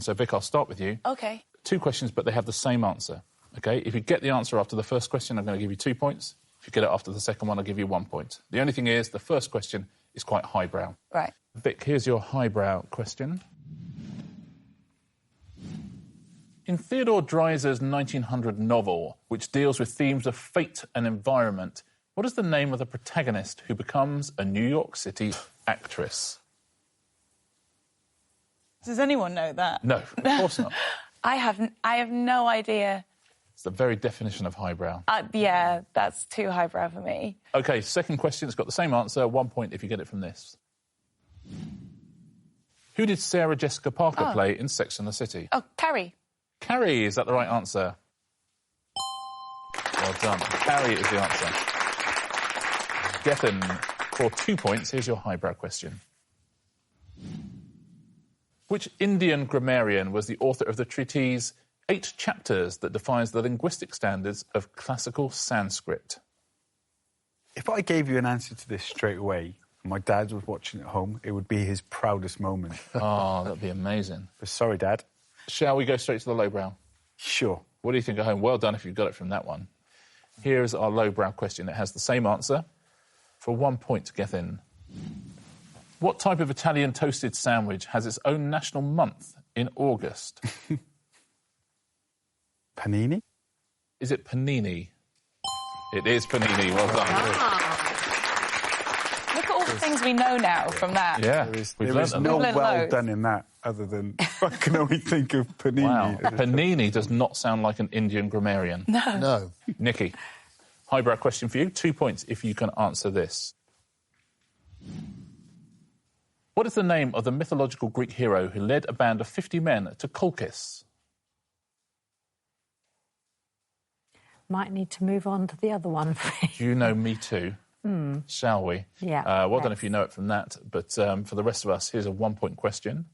So, Vic, I'll start with you. OK. 2 questions, but they have the same answer, OK? If you get the answer after the first question, I'm going to give you 2 points. If you get it after the second one, I'll give you 1 point. The only thing is, the first question is quite highbrow. Right. Vic, here's your highbrow question. In Theodore Dreiser's 1900 novel, which deals with themes of fate and environment, what is the name of the protagonist who becomes a New York City actress? Does anyone know that? No, of course not. I have no idea. It's the very definition of highbrow. Yeah, that's too highbrow for me. OK, second question, it's got the same answer, 1 point if you get it from this. Who did Sarah Jessica Parker play in Sex and the City? Oh, Carrie. Carrie, is that the right answer? Well done. Carrie is the answer. Gethin, for 2 points, here's your highbrow question. Which Indian grammarian was the author of the treatise 8 Chapters that defines the linguistic standards of classical Sanskrit? If I gave you an answer to this straight away, and my dad was watching at home, it would be his proudest moment. Oh, that'd be amazing. But sorry, Dad. Shall we go straight to the lowbrow? Sure. What do you think at home? Well done if you got it from that one. Here's our lowbrow question. It has the same answer. For 1 point, Gethin. What type of Italian toasted sandwich has its own national month in August? Panini? Is it panini? It is panini. Well done. Look at all the things we know now from that. Yeah, There is no well done in that other than I can only think of panini. Wow. Panini does not sound like an Indian grammarian. No. Nikki, highbrow question for you. 2 points if you can answer this. What is the name of the mythological Greek hero who led a band of 50 men to Colchis? Might need to move on to the other one, please. You know me too. Shall we? Yeah. Well done if you know it from that. But for the rest of us, here's a 1 point question.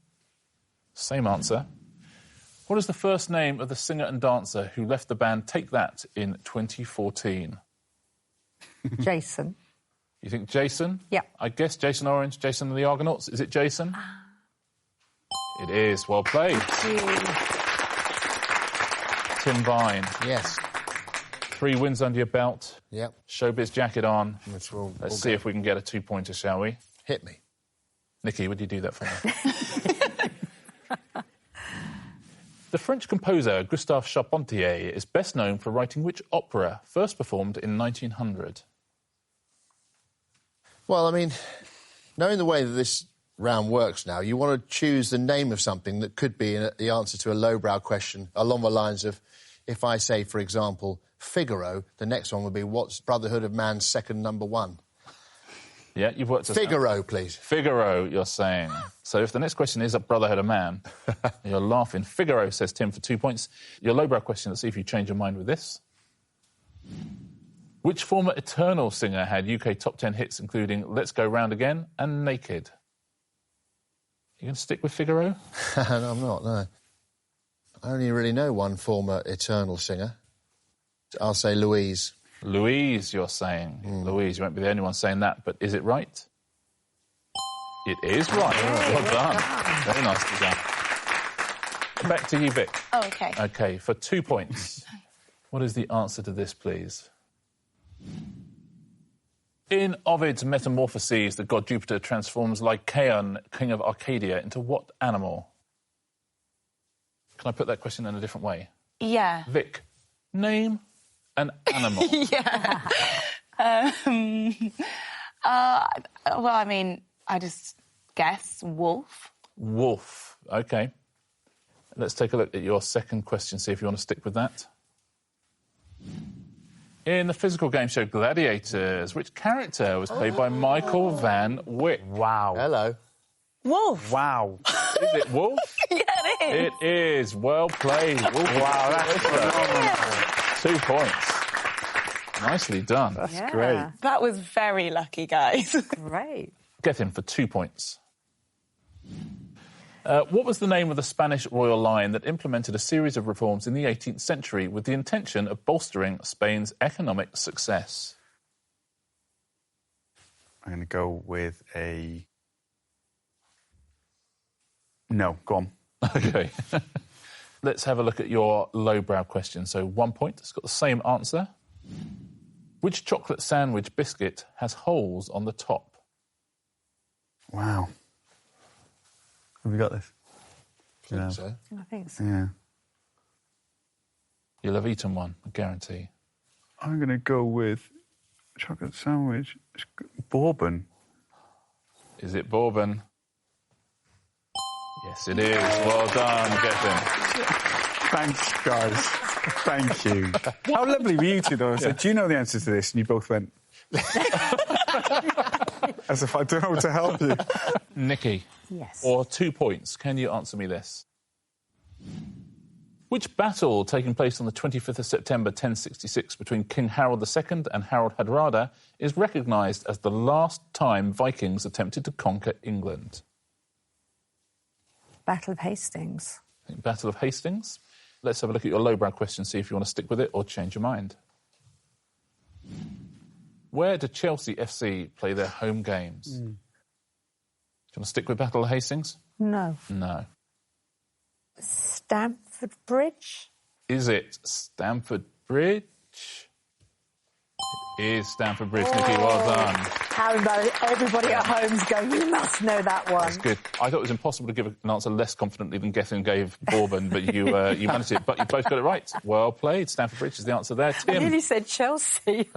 Same answer. What is the first name of the singer and dancer who left the band Take That in 2014? Jason. You think Jason? Yeah. I guess Jason Orange, Jason and the Argonauts. Is it Jason? It is. Well played. Tim Vine. Yes. 3 wins under your belt. Yep. Showbiz jacket on. We'll Let's see if we can get a 2-pointer, shall we? Hit me. Nikki, would you do that for me? The French composer Gustave Charpentier is best known for writing which opera, first performed in 1900? Well, I mean, knowing the way that this round works now, you want to choose the name of something that could be the answer to a lowbrow question along the lines of, if I say, for example, Figaro, the next one would be, what's Brotherhood of Man's second number 1? Yeah, you've worked us out. Figaro, please. Figaro, you're saying. So if the next question is a Brotherhood of Man, you're laughing. Figaro, says Tim, for 2 points. Your lowbrow question, let's see if you change your mind with this. Which former Eternal singer had UK top 10 hits, including Let's Go Round Again and Naked? You going to stick with Figaro? No, I'm not, no. I only really know one former Eternal singer. I'll say Louise. Louise, you're saying. Louise, you won't be the only one saying that, but is it right? It is right. Well done. Very nicely done. Back to you, Vic. Oh, OK. OK, for 2 points. What is the answer to this, please? In Ovid's Metamorphoses, the god Jupiter transforms Lycaon, king of Arcadia, into what animal? Can I put that question in a different way? Yeah. Vic, name an animal. Yeah. Well, I mean, I just guess wolf. Wolf. OK. Let's take a look at your second question, see if you want to stick with that. In the physical game show Gladiators, which character was played by Michael Van Wyck? Wow. Hello. Wolf. Wow. Is it Wolf? Yeah, it is. It is. Well played. Wolf. Wow, that's phenomenal. 2 points. Nicely done. That's great. That was very lucky, guys. Great. Get him for 2 points. What was the name of the Spanish royal line that implemented a series of reforms in the 18th century with the intention of bolstering Spain's economic success? I'm going to go with a... No, go on. OK. Let's have a look at your lowbrow question. So 1 point. It's got the same answer. Which chocolate sandwich biscuit has holes on the top? Wow. Have we got this? I think so. I think so. Yeah. You'll have eaten one, I guarantee. I'm going to go with chocolate sandwich. Bourbon. Is it bourbon? Yes, it is. Well done, Gethin. Thanks, guys. Thank you. How lovely were you two, though? I said, do you know the answer to this? And you both went... As if I don't know how to help you. Nikki. Yes. Or 2 points. Can you answer me this? Which battle taking place on the 25th of September 1066 between King Harold II and Harold Hardrada is recognised as the last time Vikings attempted to conquer England? Battle of Hastings. I think Battle of Hastings. Let's have a look at your lowbrow question, see if you want to stick with it or change your mind. Where do Chelsea FC play their home games? Do you want to stick with Battle of Hastings? No. No. Stamford Bridge? Is it Stamford Bridge? It is Stamford Bridge, Nikki. Well done. How about everybody at home's going, you must know that one. That's good. I thought it was impossible to give an answer less confidently than Gethin gave Bourbon, but you managed it. But you both got it right. Well played. Stamford Bridge is the answer there. I Tim. nearly said Chelsea.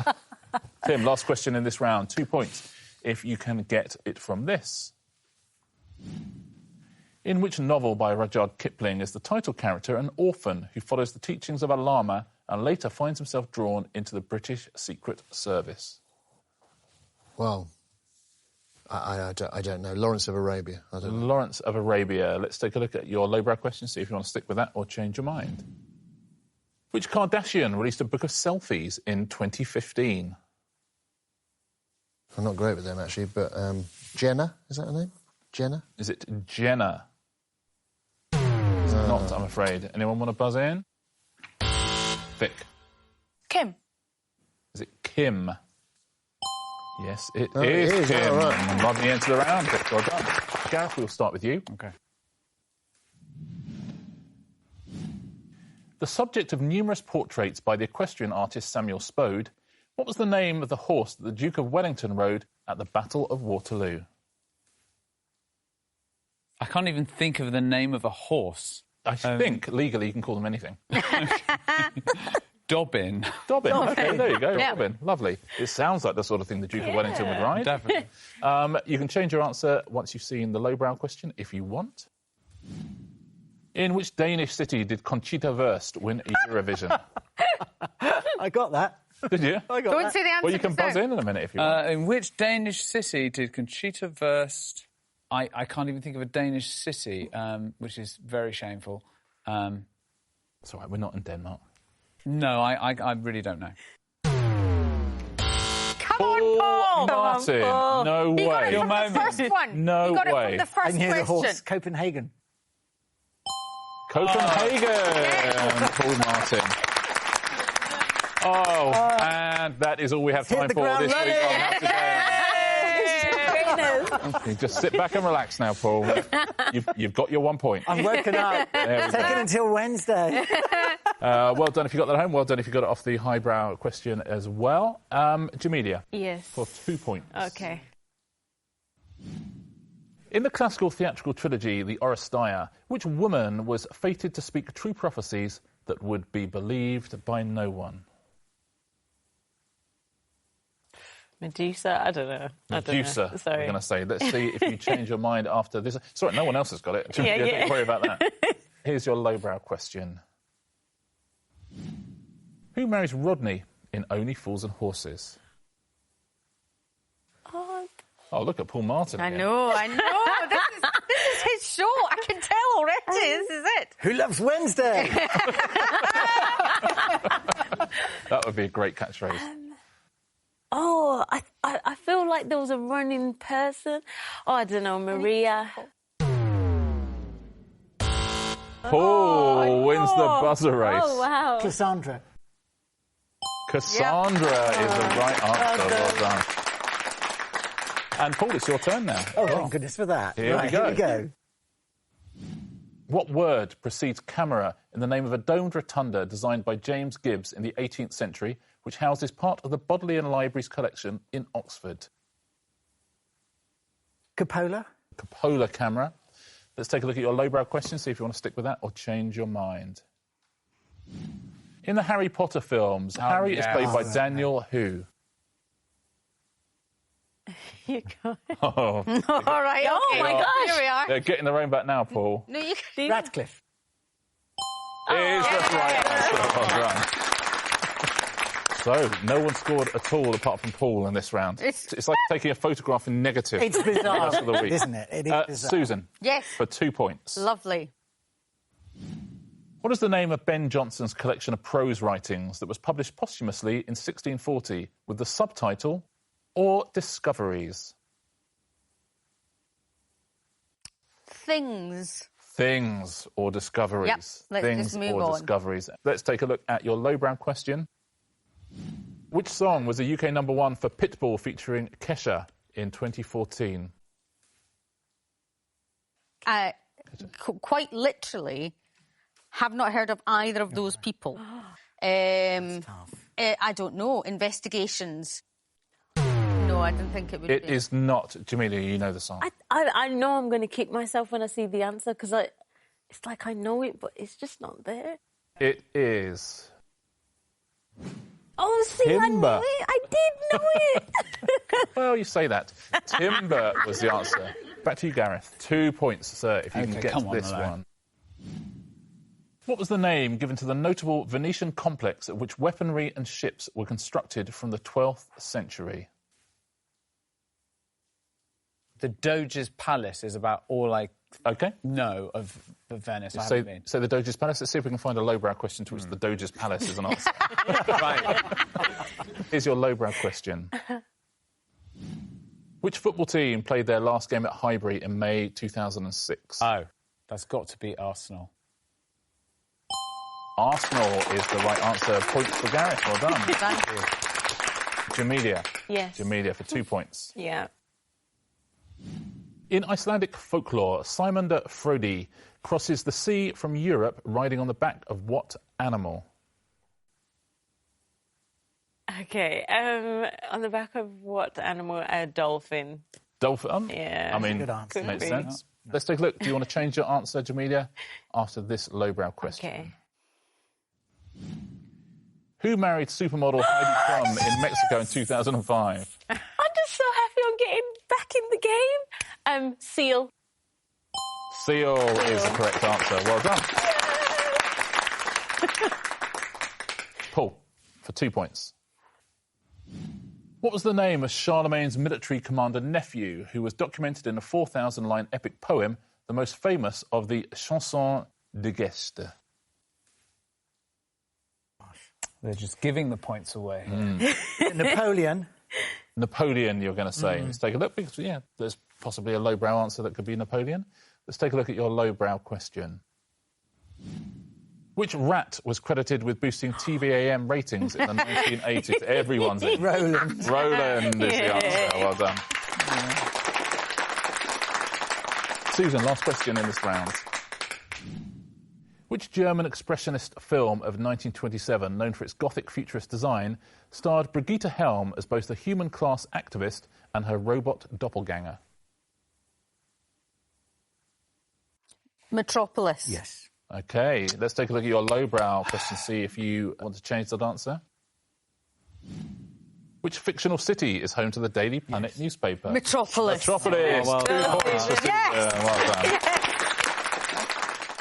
Tim, last question in this round. 2 points if you can get it from this. In which novel by Rudyard Kipling is the title character an orphan who follows the teachings of a lama and later finds himself drawn into the British Secret Service? Well, I don't know. Lawrence of Arabia. I don't know. Lawrence of Arabia. Let's take a look at your lowbrow question, see if you want to stick with that or change your mind. Which Kardashian released a book of selfies in 2015? I'm not great with them, actually, but Jenna, is that her name? Jenna? Is it Jenna? It's not, I'm afraid. Anyone want to buzz in? Vic. Kim. Is it Kim? Yes, it Oh, is it is. Kim. Oh, right. Love the end to the round. Vic, well done. Gareth, we'll start with you. OK. The subject of numerous portraits by the equestrian artist Samuel Spode, what was the name of the horse that the Duke of Wellington rode at the Battle of Waterloo? I can't even think of the name of a horse. I think legally you can call them anything. Dobbin. Dobbin. OK, there you go. Yeah. Dobbin. Lovely. It sounds like the sort of thing the Duke of Wellington would ride. Definitely. You can change your answer once you've seen the lowbrow question, if you want. In which Danish city did Conchita Wurst win Eurovision? I got that. Did you? I got Go and that. see the answer. Well, you can buzz in a minute if you want. In which Danish city did Conchita Wurst... I can't even think of a Danish city, which is very shameful. It's all right, we're not in Denmark. No, I really don't know. Come on, Paul! Martin, no You got way. it from the first one. No you got way. it from the first I knew the horse, question. Copenhagen. Copenhagen, Paul Martin. Oh, and that is all we have Hit time the for ground this week running. on Have to Go. Just sit back and relax now, Paul. You've got your 1 point. I'm working out. There we Take go. it until Wednesday. Well done if you got that at home. Well done if you got it off the highbrow question as well. Jamelia, Yes. for 2 points. OK. In the classical theatrical trilogy, The Oresteia, which woman was fated to speak true prophecies that would be believed by no one? Medusa? I don't know. Medusa, I'm Sorry. going to say. Let's see if you change your mind after this. Sorry, no one else has got it. Yeah. Don't worry about that. Here's your lowbrow question. Who marries Rodney in Only Fools and Horses? Oh, look at Paul Martin I again. know. This is his show. I can tell already. This is it. Who loves Wednesday? That would be a great catchphrase. I feel like there was a running person. Oh, I don't know, Maria. Paul wins the buzzer race. Oh, wow. Cassandra. Cassandra is the right answer. Well done. And Paul, it's your turn now. Oh, thank goodness for that. Here we right, go. Here we go. What word precedes camera in the name of a domed rotunda designed by James Gibbs in the 18th century, which houses part of the Bodleian Library's collection in Oxford? Cupola? Cupola camera. Let's take a look at your lowbrow question, see if you want to stick with that or change your mind. In the Harry Potter films, Harry is played by Daniel who? You got it. Oh, All right. Oh, okay. my gosh. Here we are. they're getting their own back now, Paul. No, you can... Radcliffe. Is the right answer. Well done. So, no one scored at all apart from Paul in this round. It's like taking a photograph in negative. It's bizarre, the rest of the week. isn't it? It is bizarre. Susan. Yes. For 2 points. Lovely. What is the name of Ben Jonson's collection of prose writings that was published posthumously in 1640 with the subtitle Or Discoveries? Things. Things or Discoveries. Yep, let's Things just move or on. Discoveries. Let's take a look at your lowbrow question. Which song was the UK #1 for Pitbull featuring Kesha in 2014? Quite literally, have not heard of either of those people. I don't know. Investigations. No, I didn't think it would be. It is not. Jamelia, you know the song. I know I'm going to kick myself when I see the answer because it's like I know it, but it's just not there. It is. Oh, see, I knew Timber. it. I did know it. Well, you say that. Timber was the answer. Back to you, Gareth. 2 points, sir, if you can get to this one. What was the name given to the notable Venetian complex at which weaponry and ships were constructed from the 12th century? The Doge's Palace is about all I know of Venice. So the Doge's Palace. Let's see if we can find a lowbrow question to which the Doge's Palace is an answer. Right. Here's your lowbrow question. Which football team played their last game at Highbury in May 2006? Oh, that's got to be Arsenal. Arsenal is the right answer. Points for Gareth. Well done. Thank you. Jamelia. Yes. Jamelia for 2 points. Yeah. In Icelandic folklore, Sæmundur Frodi crosses the sea from Europe riding on the back of what animal? Okay. On the back of what animal? A dolphin. Dolphin? Yeah. I mean, Good answer. makes be. sense. Let's take a look. Do you want to change your answer, Jamelia, after this lowbrow question? Okay. Who married supermodel Heidi Klum in Mexico in 2005? I'm just so happy I'm getting back in the game. Seal. Seal is the correct answer. Well done. Paul, for 2 points. What was the name of Charlemagne's military commander nephew who was documented in a 4,000-line epic poem, the most famous of the Chansons de Geste? They're just giving the points away. Napoleon. Napoleon, you're going to say. Let's take a look, because, there's possibly a lowbrow answer that could be Napoleon. Let's take a look at your lowbrow question. Which rat was credited with boosting TVAM ratings in the 1980s? Everyone's in. Roland. Roland is the answer. Well done. Susan, last question in this round. Which German expressionist film of 1927, known for its Gothic futurist design, starred Brigitte Helm as both a human-class activist and her robot doppelganger? Metropolis. Yes. OK, let's take a look at your lowbrow question, see if you want to change that answer. Which fictional city is home to the Daily Planet newspaper? Metropolis. Metropolis. Oh, well 2 points for Susan. Yes. Well done.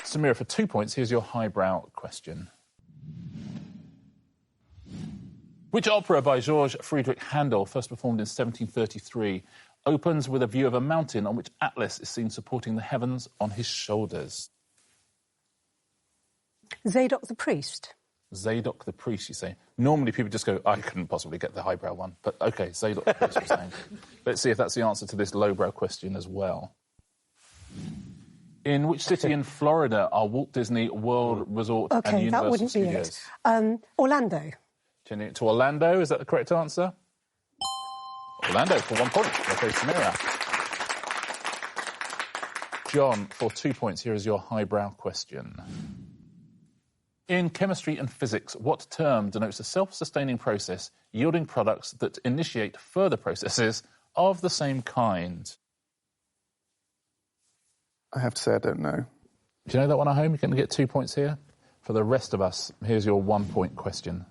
Samira, for 2 points, here's your highbrow question. Which opera by George Friedrich Handel, first performed in 1733, opens with a view of a mountain on which Atlas is seen supporting the heavens on his shoulders? Zadok the priest. Zadok the priest, you say. Normally people just go, I couldn't possibly get the highbrow one. But OK, Zadok the priest, you're saying. Let's see if that's the answer to this lowbrow question as well. In which city in Florida are Walt Disney World Resort and Okay, Universal that wouldn't be Studios? it. Orlando. Changing it to Orlando, is that the correct answer? Orlando for 1 point. OK, Samira. John, for 2 points, here is your highbrow question. In chemistry and physics, what term denotes a self-sustaining process yielding products that initiate further processes of the same kind? I have to say I don't know. Do you know that one at home? You're going to get 2 points here. For the rest of us, here's your 1 point question.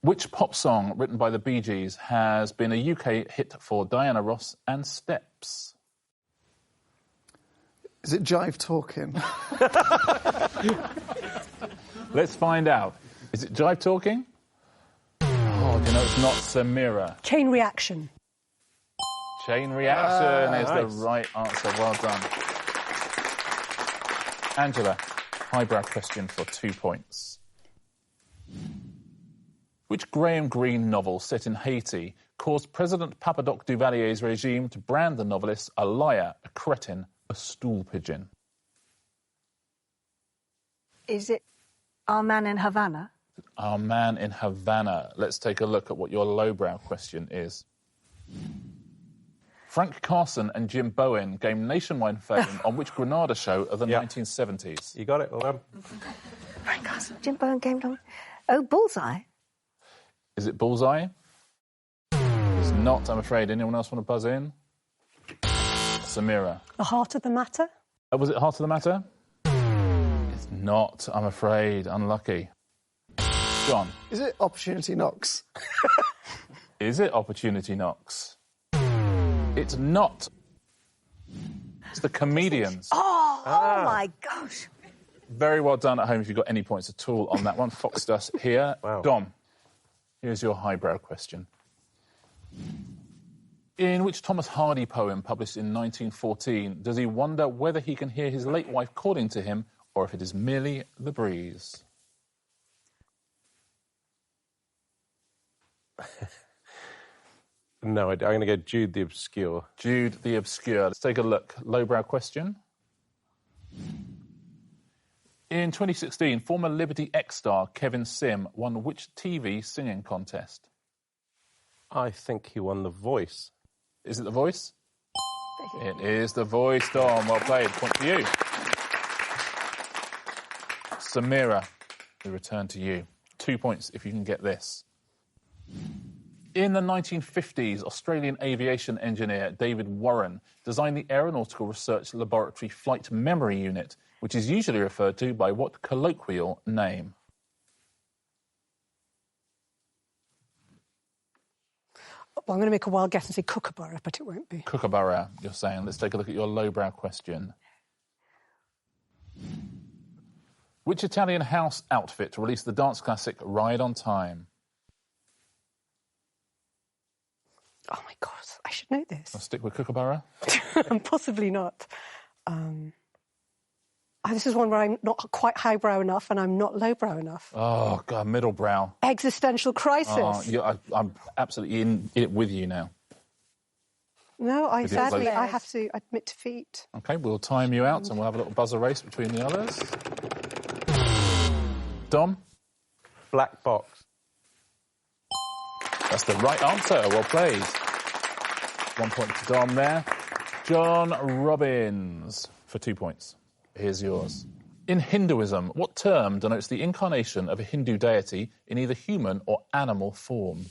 Which pop song written by the Bee Gees has been a UK hit for Diana Ross and Steps? Is it Jive Talking? Let's find out. Is it Jive Talking? Oh, do you know it's not Samira? Chain Reaction. Chain Reaction is the right answer. Well done. Angela, highbrow question for 2 points. Which Graham Greene novel set in Haiti caused President Papadoc Duvalier's regime to brand the novelist a liar, a cretin, a stool pigeon? Is it Our Man in Havana? Our Man in Havana. Let's take a look at what your lowbrow question is. Frank Carson and Jim Bowen gained nationwide fame on which Granada show of the 1970s? You got it, well done. Frank Carson, Jim Bowen came on. Oh, Bullseye. Is it Bullseye? It's not, I'm afraid. Anyone else want to buzz in? Samira. The Heart of the Matter? Was it Heart of the Matter? It's not, I'm afraid. Unlucky. John. Is it Opportunity Knocks? Is it Opportunity Knocks? It's not. It's the Comedians. Oh my gosh. Very well done at home if you've got any points at all on that one. Fox Dust here. Wow. Dom, here's your highbrow question. In which Thomas Hardy poem published in 1914 does he wonder whether he can hear his late wife calling to him or if it is merely the breeze? No, I'm going to go Jude the Obscure. Jude the Obscure. Let's take a look. Lowbrow question. In 2016, former Liberty X star Kevin Sim won which TV singing contest? I think he won The Voice. Is it The Voice? It is The Voice, Dom. Well played. Point to you. Samira, we return to you. 2 points if you can get this. In the 1950s, Australian aviation engineer David Warren designed the Aeronautical Research Laboratory Flight Memory Unit, which is usually referred to by what colloquial name? Well, I'm going to make a wild guess and say Kookaburra, but it won't be. Kookaburra, you're saying. Let's take a look at your lowbrow question. Which Italian house outfit released the dance classic Ride on Time? Oh, my God, I should know this. I'll stick with Kookaburra. Possibly not. This is one where I'm not quite highbrow enough and I'm not lowbrow enough. Oh, God, middlebrow. Existential crisis. Oh, yeah, I'm absolutely in it with you now. No, sadly, I have to admit defeat. OK, we'll time you out and we'll have a little buzzer race between the others. Dom? Black Box. That's the right answer. Well played. 1 point to Dom there. John Robbins for 2 points. Here's yours. In Hinduism, what term denotes the incarnation of a Hindu deity in either human or animal form?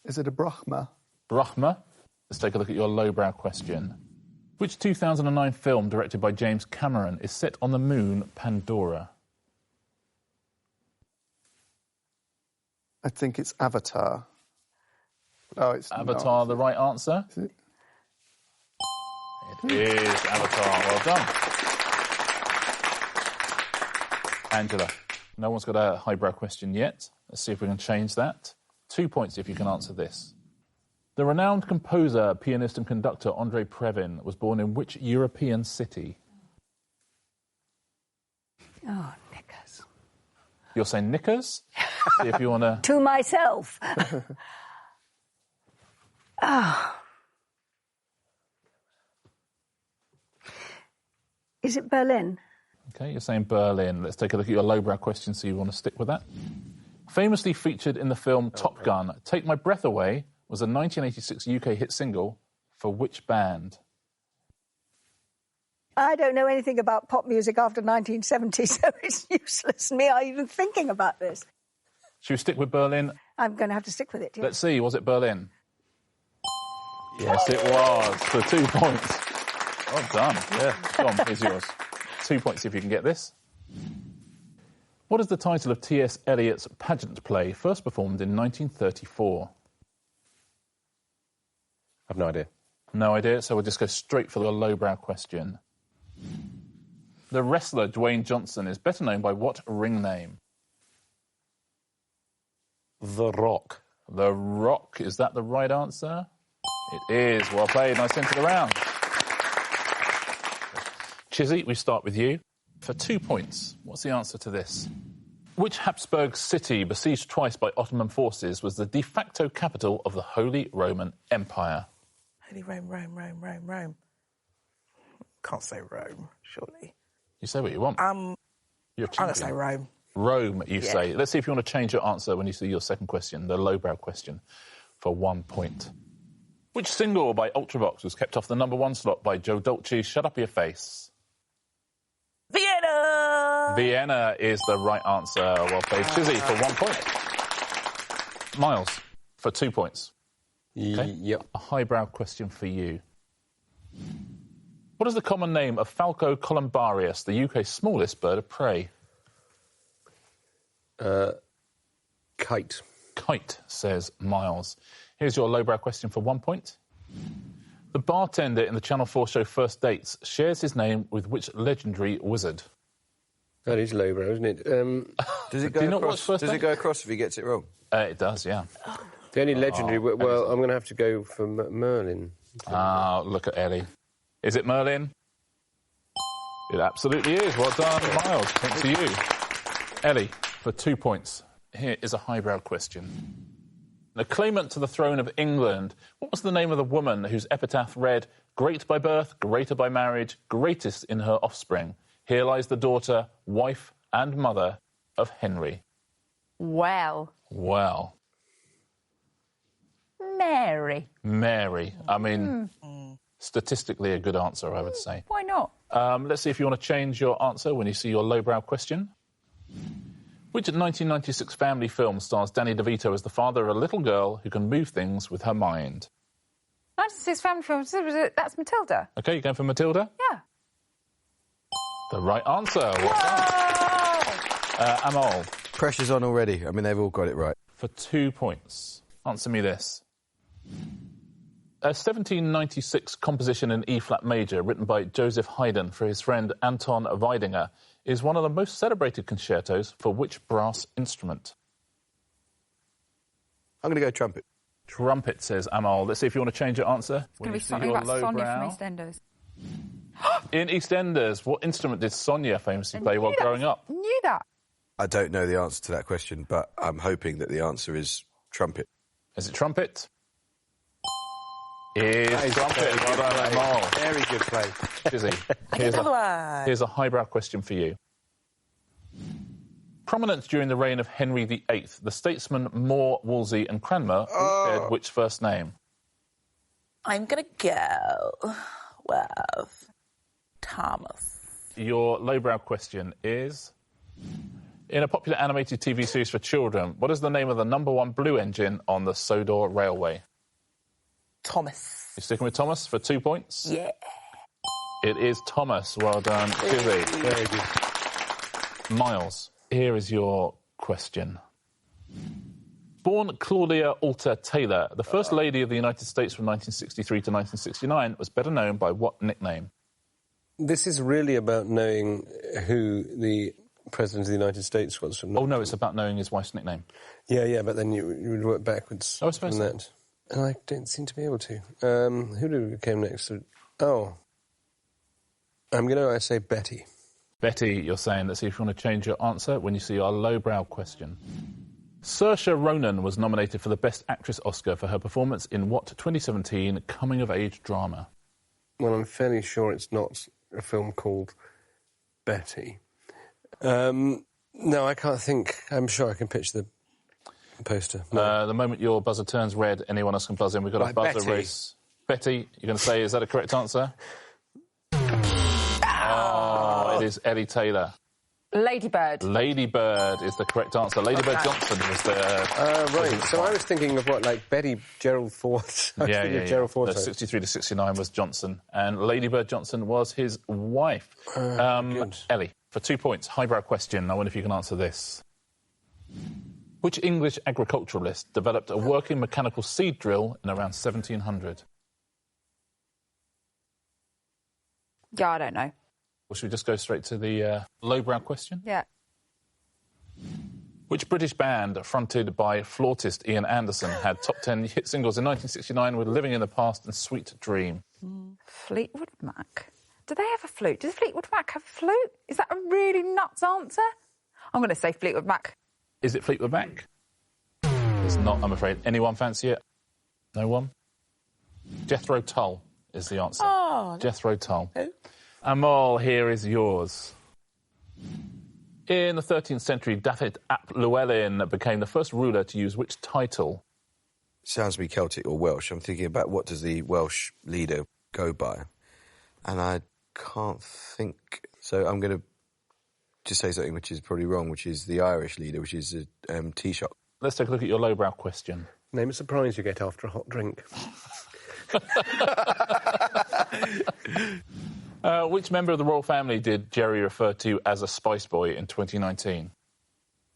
Is it a Brahma? Brahma. Let's take a look at your lowbrow question. Which 2009 film directed by James Cameron is set on the moon Pandora? I think it's Avatar. No, it's Avatar, not. the right answer? Is it? It is Avatar. Well done. Angela, no one's got a highbrow question yet. Let's see if we can change that. 2 points if you can answer this. The renowned composer, pianist and conductor Andrei Previn was born in which European city? Oh, knickers. You're saying knickers? See if you want to... To myself. Is it Berlin? OK, you're saying Berlin. Let's take a look at your lowbrow question, so you want to stick with that. Famously featured in the film Top Gun, Take My Breath Away was a 1986 UK hit single for which band? I don't know anything about pop music after 1970, so it's useless me even thinking about this. Should we stick with Berlin? I'm going to have to stick with it, yeah. Let's see, was it Berlin? Yes, it was, for 2 points. Well done. Yeah, Tom, here's yours. 2 points if you can get this. What is the title of T.S. Eliot's pageant play, first performed in 1934? I've no idea. No idea, so we'll just go straight for the lowbrow question. The wrestler Dwayne Johnson is better known by what ring name? The Rock. The Rock. Is that the right answer? It is. Well played. Nice end to the round. Chizzy, we start with you. For 2 points, what's the answer to this? Which Habsburg city, besieged twice by Ottoman forces, was the de facto capital of the Holy Roman Empire? Holy Rome. Can't say Rome, surely. You say what you want. You're I'm going to say Rome. Rome, you say. Let's see if you want to change your answer when you see your second question, the lowbrow question, for 1 point. Which single by Ultravox was kept off the #1 slot by Joe Dolce's Shut Up Your Face? Vienna! Vienna is the right answer. Well played, Chizzy, for 1 point. Miles, for 2 points. Okay. Yep. A highbrow question for you. What is the common name of Falco columbarius, the UK's smallest bird of prey? Kite. Kite, says Miles. Here's your lowbrow question for 1 point. The bartender in the Channel 4 show First Dates shares his name with which legendary wizard? That is lowbrow, isn't it? Does it go across? Does it go across if he gets it wrong? It does, yeah. The only legendary... Well, I'm going to have to go for Merlin. Look at Ellie. Is it Merlin? It absolutely is. Well done, Miles. Thanks to you. Ellie, for 2 points. Here is a highbrow question. The claimant to the throne of England, what was the name of the woman whose epitaph read, "Great by birth, greater by marriage, greatest in her offspring. Here lies the daughter, wife and mother of Henry"? Well. Mary. Mary. I mean, statistically a good answer, I would say. Why not? Let's see if you want to change your answer when you see your lowbrow question. Which 1996 family film stars Danny DeVito as the father of a little girl who can move things with her mind? 96 family film. That's Matilda. OK, you're going for Matilda? Yeah. The right answer. Amol. Pressure's on already. I mean, they've all got it right. For 2 points. Answer me this. A 1796 composition in E-flat major written by Joseph Haydn for his friend Anton Weidinger is one of the most celebrated concertos for which brass instrument? I'm going to go trumpet. Trumpet, says Amal. Let's see if you want to change your answer. It's going to be something about Sonia from EastEnders. In EastEnders, what instrument did Sonia famously play while growing up? Knew that. I don't know the answer to that question, but I'm hoping that the answer is trumpet. Is it trumpet? Is trumpet. Well done, Amal. Very good play. Chizzy. Here's a highbrow question for you. Prominent during the reign of Henry VIII, the statesmen More, Wolsey and Cranmer all shared which first name? I'm going to go with Thomas. Your lowbrow question is... In a popular animated TV series for children, what is the name of the #1 blue engine on the Sodor Railway? Thomas. You're sticking with Thomas for 2 points? Yeah. It is Thomas. Well done, Chizzy. Very good. Miles, here is your question. Born Claudia Alta Taylor, the First Lady of the United States from 1963 to 1969, was better known by what nickname? This is really about knowing who the President of the United States was. Oh, no, it's about knowing his wife's nickname. Yeah, but then you would work backwards I suppose from so. that. And I don't seem to be able to. Who came next? Oh. I'm going to say Betty. Betty, you're saying. Let's see if you want to change your answer when you see our lowbrow question. Saoirse Ronan was nominated for the Best Actress Oscar for her performance in what 2017 coming-of-age drama? Well, I'm fairly sure it's not a film called Betty. No, I can't think. I'm sure I can pitch the poster. No. The moment your buzzer turns red, anyone else can buzz in. We've got a buzzer race. Betty, you're going to say, is that a correct answer? It is Eddie Taylor. Ladybird. Ladybird is the correct answer. Ladybird Johnson was the... right, so I was thinking of what, like Betty Gerald Ford? Gerald Ford. The 63 to 69 was Johnson, and Ladybird Johnson was his wife. Ellie, for 2 points, highbrow question. I wonder if you can answer this. Which English agriculturalist developed a working mechanical seed drill in around 1700? Yeah, I don't know. Or should we just go straight to the lowbrow question? Yeah. Which British band, fronted by flautist Ian Anderson, had top 10 hit singles in 1969 with Living in the Past and Sweet Dream? Fleetwood Mac. Do they have a flute? Does Fleetwood Mac have a flute? Is that a really nuts answer? I'm going to say Fleetwood Mac. Is it Fleetwood Mac? It's not, I'm afraid. Anyone fancy it? No one? Jethro Tull is the answer. Oh, Jethro Tull. Who? Amal, here is yours. In the 13th century, Dafydd ap Llywelyn became the first ruler to use which title? Sounds to me Celtic or Welsh. I'm thinking about what does the Welsh leader go by? And I can't think. So I'm going to just say something which is probably wrong, which is the Irish leader, which is a Taoiseach. Let's take a look at your lowbrow question. Name a surprise you get after a hot drink. Which member of the royal family did Jerry refer to as a Spice Boy in 2019?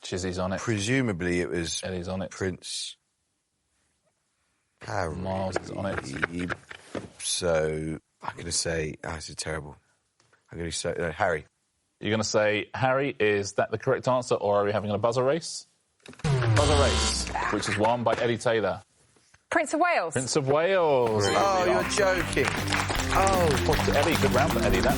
Chizzy's on it. Presumably it was Eddie's on it. Prince Harry. Miles is on it. So I'm going to say... this is terrible. I'm going to say Harry. You're going to say Harry. Is that the correct answer, or are we having a buzzer race? Buzzer race, which is won by Eddie Taylor. Prince of Wales. Prince of Wales. Oh, you're joking. Oh, point to Eddie. Good round for Eddie, that.